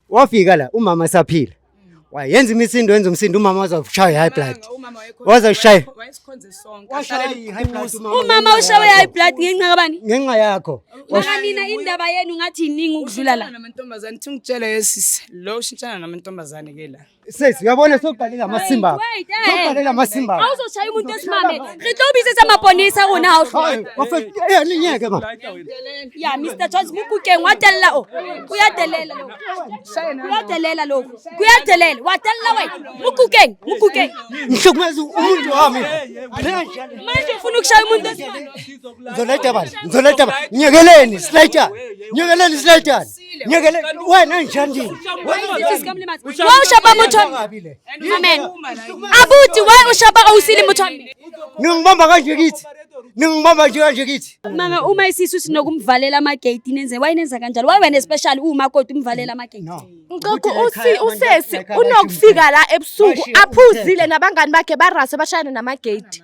wafika la umama esaphila wayenza imisindo wenza umsindo umama wazoshaya high blood wazoshaya umama ushawe high blood ngenxa kabani ngenxa yakho nina indaba yenu ngathi iningi ukudlula la namantombazane thingitshela yesisi lo ushintshana namantombazane ke la sesi uyabona soqalela amasimba soqalela amasimba awuzoshaya umuntu esimame ngitlo ubise amapolisa rona wafika ninyeke ma ya Mr Jones mukuke ngwadelela uyadelela lo uyadelela lo kuyadelela wadelela wena mukuke ngihlukumeza umuntu wami manje ufuna ukushaya umuntu esimame ngizoletha bani nyekeleni slayta nyekele wena njandini wawushapa muthombe amen abuthi waye ushapa awusili muthombe ningibamba kanje kithi mama uma isisu sinokumvalela amagate nenze wayinenza kanjalo waye wena special uma kodwa umvalela amagate Ngoko usesi unokufika la ebusuku aphuzile nabangani bakhe barase bashayana namagate.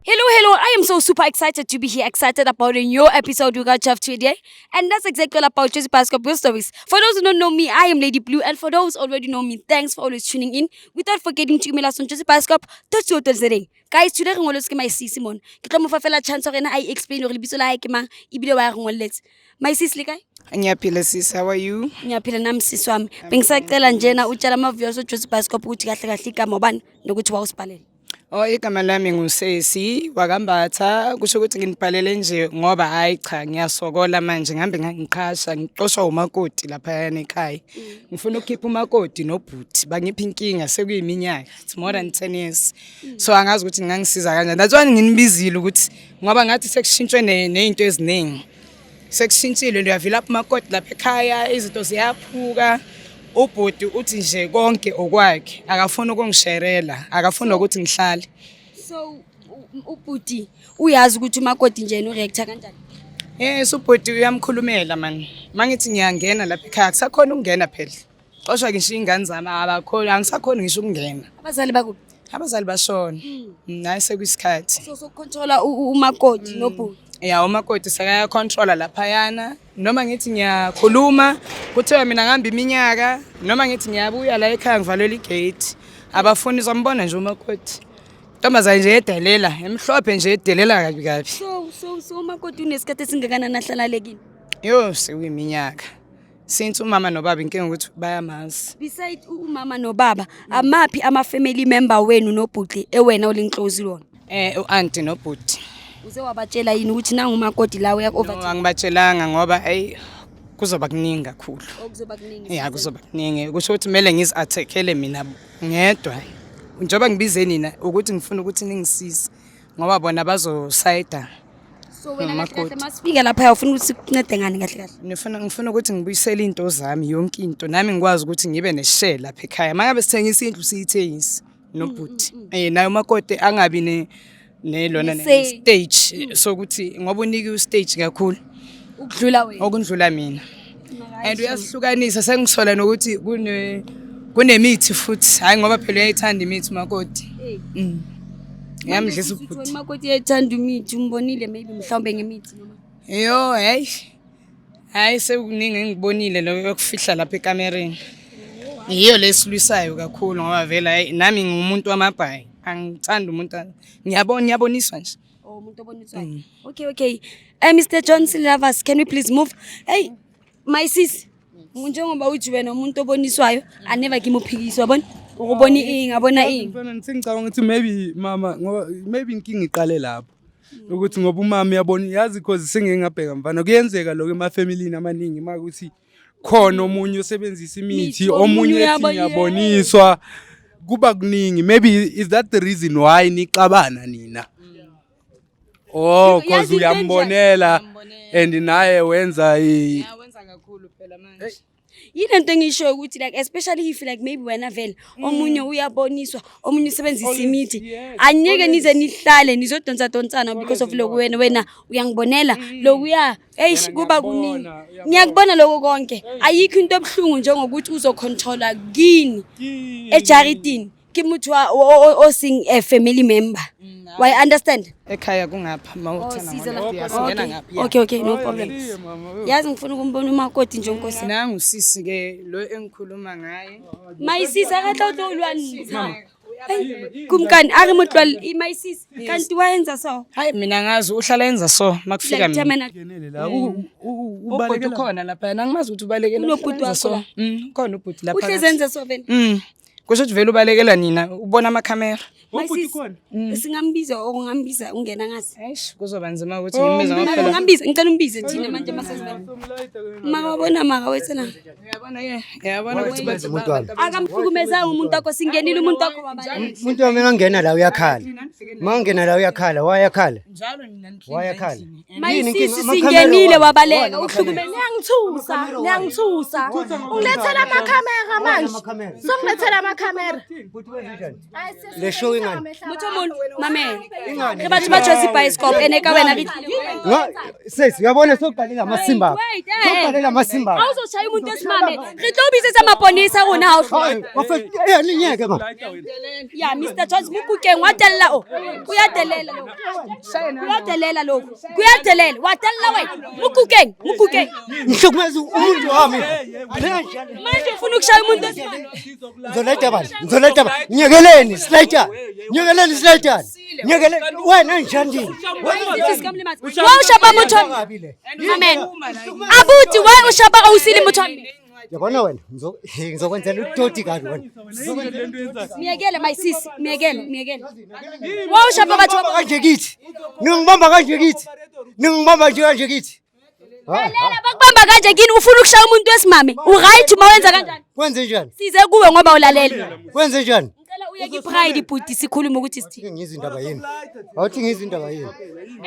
Hello, I am so super excited to be here, excited about a new episode we got to have today. And that's exactly all about Josie Basketball Stories. For those who don't know me, I am Lady Blue. And for those who already know me, thanks for always tuning in. Without forgetting to email us on josiebasketball.co.za. Guys, today I'm going to my sis Simon. Ke tlo mo fa fela chance gore I explain gore lebitso la hae ke mang ibile wa re ngoletse. My sis le kae? Ngiyaphila sis, how are you? Ngiyaphila nami sis wami. Bengisacela njena utshela amaviewers Josie Basketball ukuthi kahle kahle igama ubani nokuthi wawusibhalela. Igama lami ngusesi wakambatha kusho ukuthi nginibhalele nje ngoba hayi cha ngiyasokola manje ngihambe ngiqhasha ngiqoshwa umakoti lapha yana ekhaya ngifuna ukukhipha umakoti nobhuti bangipha inkinga sekuyiminyaka it's more than 10 years so angazi ukuthi ngangisiza kanjani that's why nginibizile ukuthi ngoba ngathi sekushintshwe nezinto eziningi sekushintshile ndiyavila lapha umakoti lapha ekhaya izinto ziyaphuka ubhuti uthi nje konke okwakhe akafuna ukungisherela akafuna ukuthi ngihlale so ubhuti uyazi ukuthi umakoti nje ureacta kanjani yes ubhuti uyamkhulumela man mangithi ngiyangena lapha ekhaya akusakhona ukungena phela xoshwa ngisho ingane zami abakhona angisakhona ngisho ukungena abazali bakuphi abazali bashona naye sekuyisikhathi so sokucontrola umakoti nobhuti ya umakoti sekaya controller lapha yana noma ngithi ngiyakhuluma kuthiwa mina ngihamba iminyaka noma ngithi ngiyabuya la ekhaya ngivalela igate abafuni zombona nje umakoti ntombazane nje edelela emhlophe nje edelela kabi kabi so umakoti unesikhathi esingakana nahlalekile yo sekuyiminyaka since umama nobaba inkinga ukuthi bayamazi beside umama nobaba amaphi ama-family member wenu nobhuti ewena olinclose lona u-auntie nobhuti uze wabatshela yini ukuthi nangu umakoti la uyakover angibatshelanga ngoba kuzoba kuningi kakhulu okuzoba kuningi ya kuzoba kuningi kusho ukuthi kumele ngizi-attackele mina ngedwa njengoba ngibize nina ukuthi ngifuna ukuthi ningisize ngoba bona bazosayida so wena kahle masifika lapha ufuna ukuthi kuncede ngani kahle ngifuna ukuthi ngibuyisele into zami yonke into nami ngikwazi ukuthi ngibe neshare lapha ekhaya mangabe sithengisa indlu siyithengise nobhuti nayo umakoti angabi nelona stage sokuthi ngoba unike u-stage kakhulu ukudlula wena okundlula mina and uyasihlukanisa sengisola nokuthi kunemithi futhi hayi ngoba phela uyayithanda imithi umakoti ngiyamdlisa ubhuti umakoti uyayithanda imithi umbonile maybe mhlawumbe ngemithi noma yo hayi sekuningi ngibonile lo yokufihla lapha ekamereni iyo lesilwisayo kakhulu ngoba vela nami ngumuntu wamabhayi angithanda umuntu ngiyaboniswa nje umuntu oboniswa okay Mr Johnson lovers can we please move hey my sis njengoba uthi wena umuntu oboniswayo aneva kimuphikiswa yabona ukubona ingabona ngicabanga ukuthi maybe mama ngoba maybe inkinga iqale lapho ukuthi ngoba umama uyabona yazi because sengengabheka mfana kuyenzeka lokho emafamilini amaningi makuthi khona omunye osebenzisa imithi omunye ethi yaboniswa kuba kuningi maybe is that the reason why niqabana nina cause uyambonela and naye wenza kakhulu phela manje yini into engisho ukuthi like especially if like maybe wena vele omunye uyaboniswa omunye usebenzisa imithi anyeke nize nihlale nizodonsa donsana because of lokho wena uyangibonela lokuya kuba kuningi ngiyakubona lokho konke ayikho into ebhlungu njengokuthi uzocontrola kini ejaritini ke motho o sing a family member. Why understand? Ekhaya kungapha mawuthana ngiyasingena ngapha. Okay, no problem. Yazi ngifuna ukumbona umakoti nje unkosi. Nangu sisi ke lo engikhuluma ngaye. Mayisisa akatla ulwani. Kumkani ari mutlwal imayisisi kanti wayenza so. Hayi mina ngazi uhlala yenza so makufika mina. Ngenele la Ubhaleke khona lapha nangimazi ukuthi ubalekela. Unobhuti wakho la. Khona ubhuti lapha. Uhlezenza so vele. Kusho ukuthi vele ubalekela nina ubona ama camera. ubhuti khona. Singambiza okungambiza ungena ngazi. Eish kuzoba nzima ukuthi ngimbiza ngaphela. Ngambiza ngicela umbize thina manje masazibona. Mawabona maka wethena. Uyabona ukuthi bathi umuntu wami. Akamhlukumezanga umuntu wakho singenile umuntu wakho wabani. Umuntu wami ngangena la uyakhala. Mangena la uyakhala, wayakhala. njalo nina Wayakhala. Mayisisi singenile wabaleka uhlukumeze. Niyangithusa. Ungilethela amakhamera manje. Songilethela amakhamera. Le show ingani? Mutho umuntu mamela. Ke batho ba Jozi bioscope eneka wena rithi. Sesi uyabona soqalela amasimba. Soqalela amasimba. Awuzoshaya umuntu esimame. Re tlo ubizisa amaponisa rona ha o. Wafika ninyeke ma. Ya Mr Jones mukukeng watella o. Kuyadelela lo. Kuyadelela lo. Kuyadelela watella wena. Mukukeng. Ngihlukumeza umuntu wami. Manje ufuna ukushaya umuntu esimame. Ngizoletha bani? Nyekeleni slayta. Nyekele wena njandini. Wa ushapa mutho. Amen. Abuti wa ushapa awusili mutho. Yabona wena ngizokwenzela utoti kabi wena. Miyekele mayisisi, miyekele. Wa ushapa batho Kanje kithi. Ningibamba kanje kithi. Lalela bakubamba kanje kini ufuna ukushaya umuntu wesimame. Uright uma wenza kanjani? Kwenze njani? Size kuwe ngoba ulalela. Kwenze njani? Ngicela uye ki-pride bhuti sikhuluma ukuthi sithi. Ngizindaba yini? Awuthi ngizindaba yini?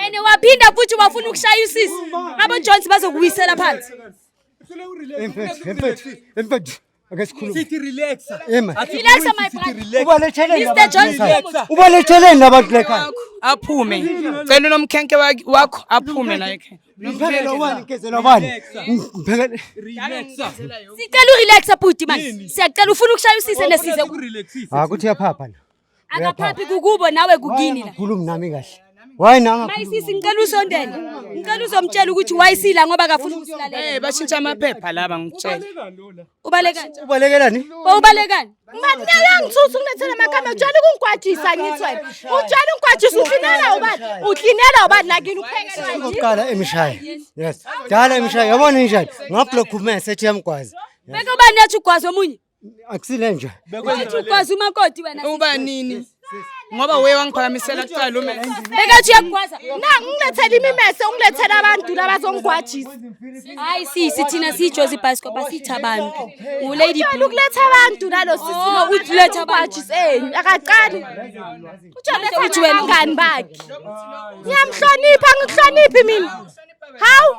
Ene waphinda futhi wafuna ukushaya usisi. Abo Jones bazokubuyisela phansi. Empethu. Akasikhuluma. Sithi relaxa. Relaxa my brother. Ubaletheleni Mr. Jones. Ubaletheleni abantu lekhaya. aphume cela unomkhenke wakho aphume la ekhaya Ngiphelele wani ngezela wani. Relaxa. Sicela urelaxa bhuti manje. Siyacela ufuna ukushaya usisi nesize. Akuthi yaphapha la. Akaphaphi kukubo nawe kugini la. Khuluma nami kahle. Why nanga? Mayisisi ngicela usondele. Ngicela uzomtshela ukuthi wayisila ngoba akafuna ukusilalela. bashintsha amaphepha laba ngitshela Ubalekani? Ubalekelani? Ubalekani? Ngani ngiyangithusa ungilethela amakhamera utshela ukungigwajisa ngithi wena. Utshela ungigwajisa uklinela ubani la kini uphekela. Uqala emishaya. Yes. Dala emishaya yabona njani? Ngablock message yamgwazi. Beke ubani yathi ugwazi omunye? Akusile nje. Wathi ugwazi umakoti wena. uba nini ngoba wewe wangiphakamisela kuqala ume Beke athi uyagwaza. Ngilethela imimese ungilethela abantu labazongigwajisa. Hayi sisi thina siJozi bioscope asithi abantu. Ngulady Utshela ukuletha abantu nalo sisi uthi letha abantu. ugwajiseni akaqali. Utshela ukuthi wena ngani bakhe. Ngiyamhlonipha ngikuhloniphi mina. Hawu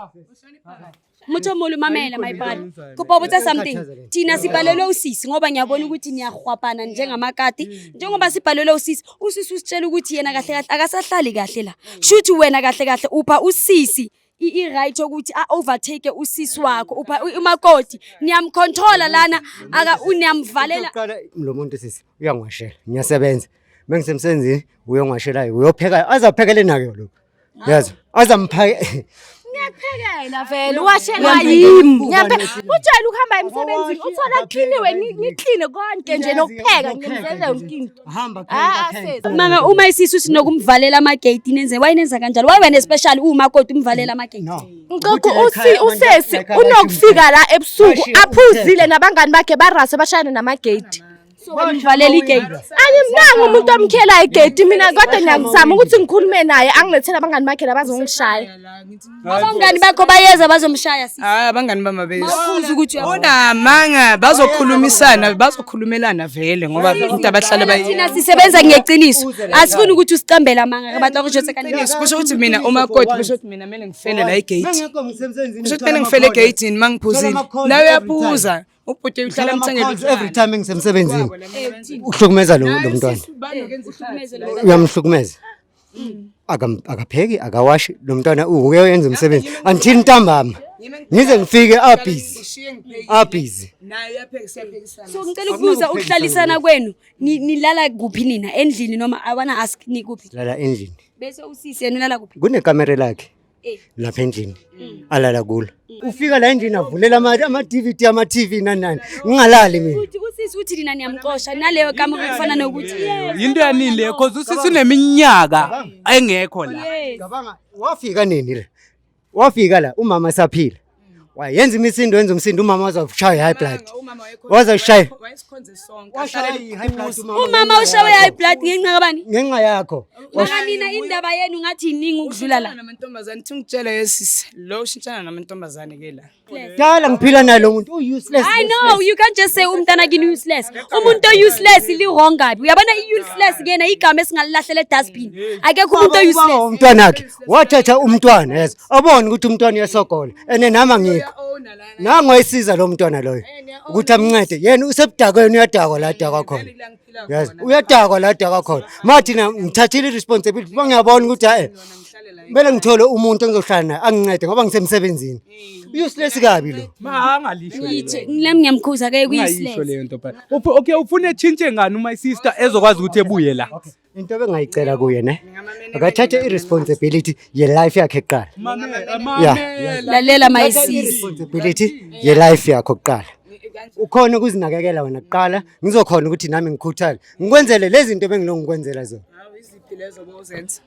Mutho molo mamela my brother. Kupobotsa something. Thina sibhalelwe usisi ngoba ngiyabona ukuthi niyahwapana njengamakati. Njengoba sibhalelwe usisi usitshela ukuthi yena kahle kahle akasahlali kahle la. Shuthi wena kahle kahle upha usisi i-right ukuthi overtake usisi wakho upha umakoti niyamcontrola lana aka uniyamvalela. Lo muntu sisi uyangwashela. Ngiyasebenza. Mengisemsenzini uyongwashela uyopheka azaphekele nake lo. Yazi azamphake Ngiyaphekela vele washela yimi. Utshela ukuhamba emsebenzini uthola cleaniwe ngiclean konke nje nokupheka ngimzele unkinto. hamba Mama uma isisi sinokumvalela amagate nenze wayinenza kanjalo wena special umakoti umvalela amagate. Ngicela usesi unokufika la ebusuku aphuzile nabangani bakhe barase bashayana namagate. Umvalela igate. Angimnanga umuntu omkhela igate mina kodwa ngiyazama ukuthi ngikhulume naye angilethela abangani bakhe labazongishaya. Abangani bakho bayeza bazomshaya sisi. abangani bama bese Ufuza ukuthi unamanga bazokhulumelana vele ngoba into abahlala thina sisebenza ngeqiniso. Asifuni ukuthi usicambele amanga abantu akujose kanini. kusho ukuthi mina umakoti kusho ukuthi mina kumele ngifele la igate ngekho ngisemsenzini. kusho ukuthi kumele ngifele egate mangiphuzile nawe uyabuza ubhuti uhlala emthangeni every time ngisemsebenzini. Uhlukumeza lo mntwana. Uyamhlukumeza. Akapheki akawashi lo mntwana uyenza umsebenzi until ntambama. Ngize ngifike abhizi. abhizi. nayo yapheka siyaphekisana. So ngicela ukubuza ukuhlalisana kwenu nilala kuphi nina endlini noma I wanna ask ni kuphi? Lala endlini. Bese usisi yena ulala kuphi? Kunekamera lakhe lapha endlini. Alala kulo. Ufika la endlini avulela ama-DVD ama-TV nani. Ngingalali mina. Uthi usisi uthi nina niyamxosha naleyo kamera kufana nokuthi Into yanini le because usisi neminyaka engekho la. Cabanga wafika nini la? Wafika la umama saphila. Wayenza imisindo yenza umsindo umama wazoshaya high blood. Wazoshaya. Wayesikhonze sonke. Washaya high blood umama ushawe high blood ngenxa kabani? ngenxa yakho. Maka nina indaba yenu ngathi iningi ukudlula la. Namantombazane thingitshela yesisi lo ushintshana namantombazane ke la. Dala ngiphila nalo muntu useless. I know you can't just say umntana kini useless. Umuntu useless li wrong gabi. Uyabona useless ngena igama esingalilahlele dustbin. Akekho umuntu useless. Umntwana wakhe wathatha umntwana yes. Abone ukuthi umntwana uyasokola. Ene nama ngikho. Nangu ayisiza lo mntwana loyo. Ukuthi amncede. Yena usebudakweni uyadakwa la dakwa khona. Yes, uyadakwa la dakwa khona. Mathi na ngithathile responsibility. Ngiyabona ukuthi kumele ngithole umuntu engizohlala naye angincede ngoba ngisemsebenzini. Useless kabi lo. Angalisho Yithi ngilami ngiyamkhuza ke Ngayisho kuyiseless. leyo nto phela. Okay ufuna etshintshe ngani my sister ezokwazi ukuthi ebuye la? Into ebengayicela kuye ne. Akathathe irresponsibility ye life yakhe kuqala. Lalela mayisisi. Irresponsibility ye life yakho kuqala. Ukhona ukuzinakekela wena kuqala ngizokhona ukuthi nami ngikhuthale. Ngikwenzele lezi zinto bengilongikwenzela zona. Iziphi lezo bozenza?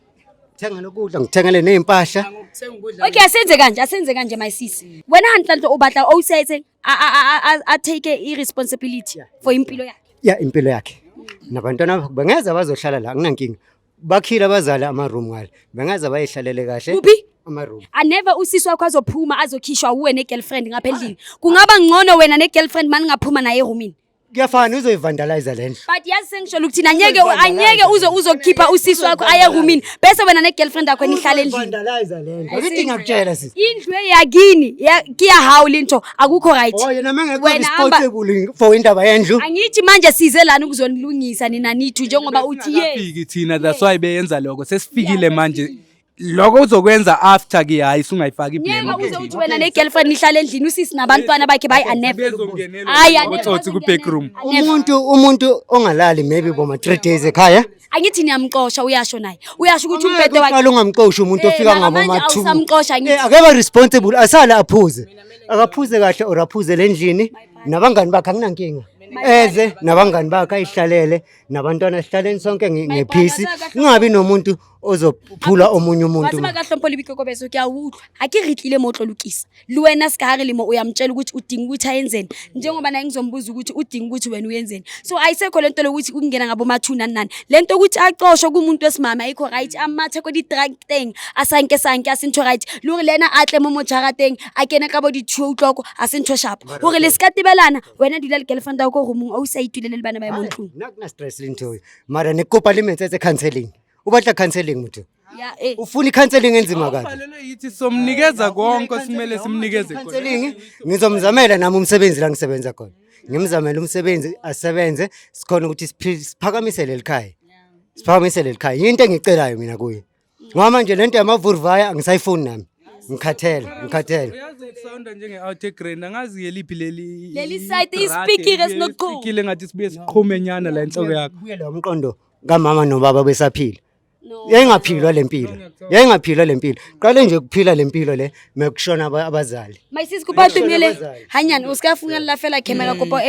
Thenga lokudla ngithengele nezimpahla. Ngokuthenga ukudla. Okay asenze kanje mayisisi. Wena hanhlanhla ubatla owusethe a take irresponsibility for impilo yakhe. Ya impilo yakhe. Nabantwana bengeza bazohlala la nginankinga. Bakhila bazala ama room wale. Bengeza bayihlalele kahle Kuphi? ama room. I never usisi wakho azophuma azokhishwa uwe ne girlfriend ngapha endlini. Kungaba ngcono wena ne girlfriend mani ngaphuma naye eroomini. Kuyafana uzoyivandalize lendlu. But yazi sengisholo ukuthi anyeke uzokhipha usisi wakho aye eroomini bese wena ne girlfriend yakho nihlala endlini. Vandalize lendlu. Akithi ngakutshela sisi. Indlu yakini kiya how linto akukho right. Oh yena mangekho Wena hamba- responsible for indaba yendlu. Angithi manje size lana ukuzonilungisa nina nithu njengoba uthi yes. Fiki thina that's why beyenza lokho sesifikile manje. Lokho uzokwenza after ke hayi singayifaki Nyeka blame. uze uthi wena ne girlfriend nihlala endlini usisi nabantwana bakhe bayi unnever. Utsotsi ku back room. Umuntu ongalali maybe boma 3 days ekhaya. Angithi niyamxosha uyasho naye. Uyasho ukuthi umbhede wakhe Uqala ungamxoshi umuntu ofika ngabo manje ma 2. awusamxosha ngithi. Akeba responsible asala aphuze. Akaphuze kahle or aphuze lendlini nabangani bakhe anginankinga. Eze nabangani bakhe ayihlalele nabantwana sihlaleni sonke ngephisi. Kungabi nomuntu ozophula omunye umuntu. Wasiba kahlompo libikoko beso kuyawuthwa. Akirihlile motlo lukisa. Luwena sikahari limo uyamtshela ukuthi udinga ukuthi ayenzeni. Njengoba naye ngizombuza ukuthi udinga ukuthi wena uyenzeni. So ayisekho lento lokuthi ukungena ngabo mathuna nani. Lento ukuthi aqoshwe kumuntu wesimama ayikho right. Amathe ko di drug thing asanke asintho right. Luri lena atle mo mojarateng akena ka bo di two utloko asintho sharp. Hore le skatebelana wena dula le girlfriend yakho go mong o sa itulele le bana ba montlong. Nakuna stress lento. Mara nekopa limetse counseling. Ubatla counseling muthu. Yeah Ufuna counseling enzima kabi. Kufanele yithi somnikeza konke simele simnikeze khona. Counseling ngizomzamela nami umsebenzi la ngisebenza khona. Ngimzamela umsebenzi asebenze sikhona ukuthi siphakamisele likhaya. Siphakamisele likhaya. Into engicelayo mina kuye. Ngoba manje lento yamavurvaya angisayifuni nami. Ngikhathele. Uyazi sound njenge out egrand angazi yeliphi Leli site ispeaker esinoqhubu. Sikile ngathi sibuye siqhume nyana la inhloko yakho. Kuye lo umqondo kamama nobaba besaphila. No. Yayingaphilwa lempilo. Qale nje ukuphila lempilo le mekushona abazali. Mayisisi kuphathe mele hanyani usikafuna la fela camera kopo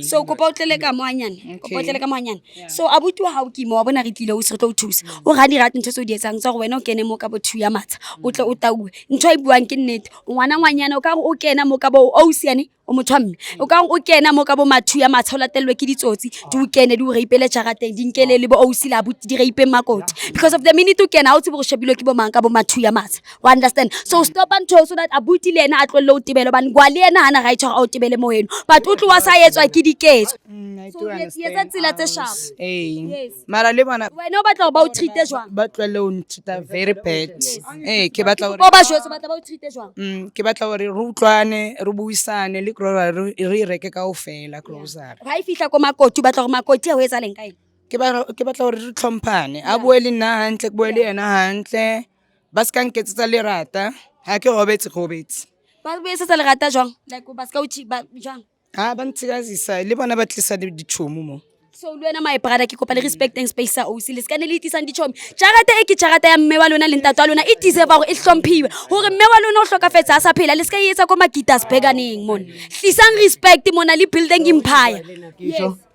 so kopo utlele ka mo hanyani kopo utlele ka mo hanyani so abuti wa hao kimo wa bona re tlile o se tlo thusa o ga di rata ntse so di etsang tsa go wena o kene mo ka bo 2 ya matsa o tle o tauwe ntho e buang ke nnete ngwana o ka go o kena mo ka bo o siane o mothomme o ka o kena mo ka bo mathu ya matsa o latelwe ke ditsotsi di o kene di o reipele jarateng di nkele le bo o sila abuti di reipe makoti because of the minute o kena o tsebo go shebile ke bo mang ka bo mathu ya matsa wa understand so stop and so that abuti le ena a tlole o tibelo ban gwa le ena hana right o tibele mo heno but o tlo wa sa etswa ke diketso I so do yetsa tsela tse sharp understand. Mara le bona wena o batla ba o treat jwang ba tlwele o nthuta very bad. Ke batla bo ba jwetso batla ba o treat jwang ke batla gore re utlwane re buisane le grocery re reke kaofela grocery. ga e fihla ko makoti o batla go makoti a o etsa leng kae Ke batla gore re tlhomphane a bue le nna hantle ke bue le yena hantle ba se ka nketsetsa lerata ha ke gobetse ba be se sa le rata jwang like ba ska uchi ba jwang ba ntsikazisa le bona ba tlisa ditšhomo mo. so le wena my brother ke kopa le respect and space sa OC le skane le itisang dichomi jarata e ke jarata ya mme wa lona le ntato wa lona e deserve gore e hlomphiwe hore mme wa lona o hlokafetsa a sa phela le ska etsa ko Magitas Beganeng mona hlisang respect mona le building empire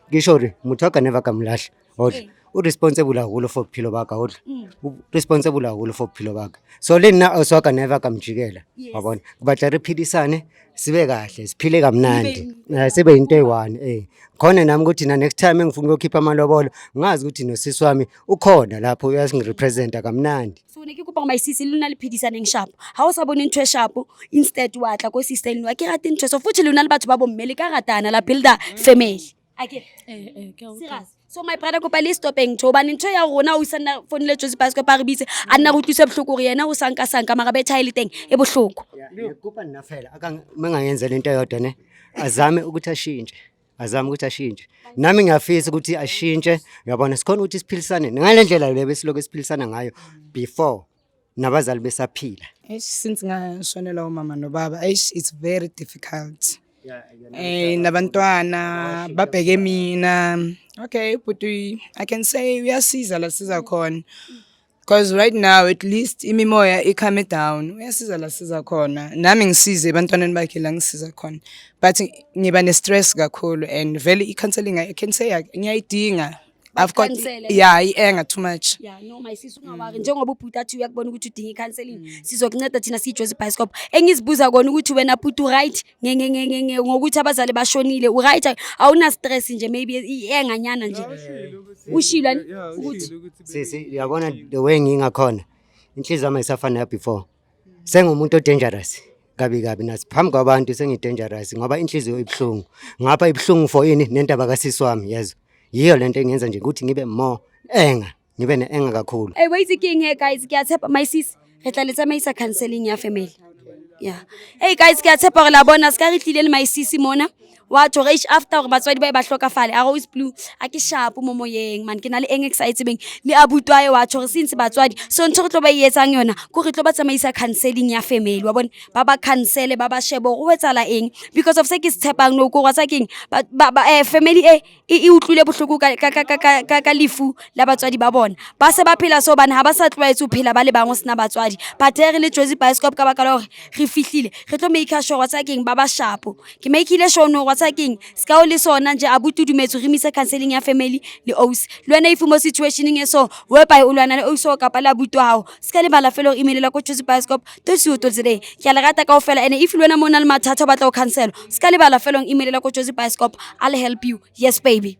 ngisho re muthu aka never kamlahla hodla responsible haholo for bophelo baka hodla responsible haholo for bophilo baka so le nna also aka never kamjikela wabona kubatla re phidisane sibe kahle siphile kamnandi sibe into eyi1 khona nami ukuthi na next time engifuna ukukhipha amalobolo ngazi ukuthi nosisi wami ukhona lapho uyasingirepresenta kamnandi so ne ke kopa my sisi lona le phedisaneng sharp ha o sa bone ntwe sharp instead wa tla ko sister lona ke rate ntwe so futhi lona le batho ba bommele ka ratana la builder family okay serious so my brother kopa le stopeng tho bane ntwe ya rona o isana phone le Jozi Bicycle pa re bitse a nna go tlisa bohloko re yena o sanka mara be child teng e bohloko ngikupa nina phela aka mengangenza lento eyodwa ne azame ukuthi ashintshe nami ngiyafisa ukuthi ashintshe uyabona sikhona ukuthi siphilisane ngalendlela le besiloko siphilisana ngayo before nabazali besaphila Since ngashonela umama nobaba it's very difficult. Nabantwana babheke mina. Okay, but I can say uyasiza la siza khona. Because right now at least imimoya ikame down. Uyasiza la siza khona. Nami ngisize abantwaneni bakhe la ngisiza khona. But ngiba ne stress kakhulu and very counseling I can say ngiyayidinga. I've got ienga too much. Yeah, no my sister ungawari njengoba ubhuti athi uyakubona ukuthi udinga icounseling sizokunceda thina siJozi Bicycle engizibuza kona ukuthi wena put right ngenge ngokuthi abazali bashonile u right awuna stress nje maybe ienganyana nje ushilwa ukuthi sisi uyabona the way ngingakhona inhliziyo yami isafana before sengumuntu dangerous kabi nasiphambi kwabantu sengidangerous ngoba inhliziyo ibhlungu ngapha ibhlungu for ini nendaba kasisi wami yezo yiyo lento engenza nje ukuthi ngibe more ngibe neenga kakhulu hey wait king here guys kiyatshepa my sis re tla letsa maisa counseling ya family yeah hey guys kiyatshepa gore la bona ska re tlile le my sis mona wa to reach after gore batswadi ba hlokafale a go is blue a ke sharp mo moyeng man ke na le eng exciting le abutwaye wa to since batswadi so ntse go tlo ba yetsang yona go re tlo ba tsamaisa counseling ya family wa bona ba cancel ba shebo go wetsala eng because of se ke tshepang no go wa tsa keng ba family e utlwile bohloko ka lifu la batswadi ba bona ba se ba phela so bana ha ba sa tlwaetse go phela ba le bangwe sina batswadi but re le Jozi Bicycle ka baka la gore re fihlile re tlo make sure wa tsa keng ba sharp ke make ile sure no king ska o le sona nje abutu dumetso re mise counseling ya family le OC lwana if mo situationing eso whereby o lwana le OC ka pala butu hao ska le bala felo email la ko Jozi Bicycle to se o totsele ke la rata ka ofela ene if lwana mona le mathatha ba tla o cancel ska le bala felo email la ko Jozi Bicycle I'll help you yes baby